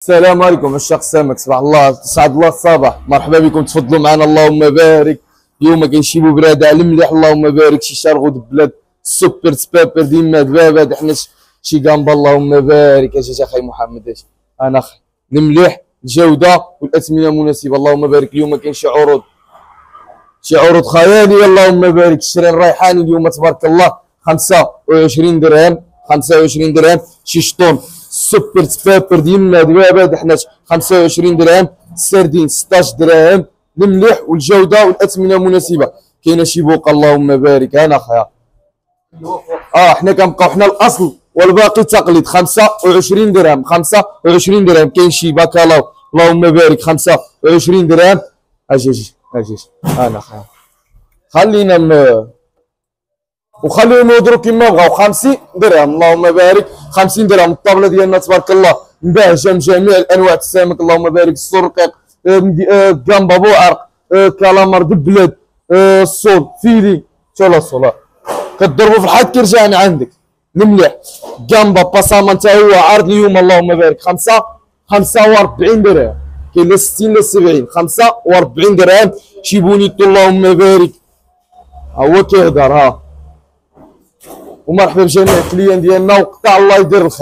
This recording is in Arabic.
السلام عليكم عشاق السمك، صباح الله، تسعد الله الصباح، مرحبا بكم، تفضلوا معنا، اللهم بارك. اليوم كنشيبوا براد على المليح، اللهم بارك، شي شارغو بلاد سوبر سبابر ديما دبابه، حنا شي كامبا، اللهم بارك. اش اخي محمد، اش انا اخي المليح، الجوده والاثمنه مناسبه، اللهم بارك. اليوم كاين شي عروض خياليه، اللهم بارك. الشرين الريحاني اليوم تبارك الله 25 درهم، 25 درهم. شي شطون سوبر سبابر ديالنا دبابه حناش 25 درهم. السردين 16 درهم. المليح والجوده والاثمنه مناسبه. كاينه شي بوقه، اللهم بارك. انا اخويا حنا كنبقاو حنا الاصل والباقي تقليد. 25 درهم، 25 درهم. كاين شي باكالاو، اللهم بارك، 25 درهم. اجي انا اخويا خلينا وخليهم يهضروا كيما بغاو. 50 درهم، اللهم بارك، 50 درهم. الطابله ديالنا تبارك الله مبهجه من جميع الانواع السمك، اللهم بارك. السرقيق، كامبا، بوعرق، كالامار، دبلاد، الصول، فيلي، شولا الصول كتضربوا في الحد كيرجعني عندك. المليح كامبا باساما حتى هو عارض اليوم، اللهم بارك، 45 درهم. كاين لا 60 لا 70، 45 درهم. شي بونيتو، اللهم بارك، هو كيهضر. ومرحبا بجميع الكليان ديالنا، وقطع الله يدير الخير.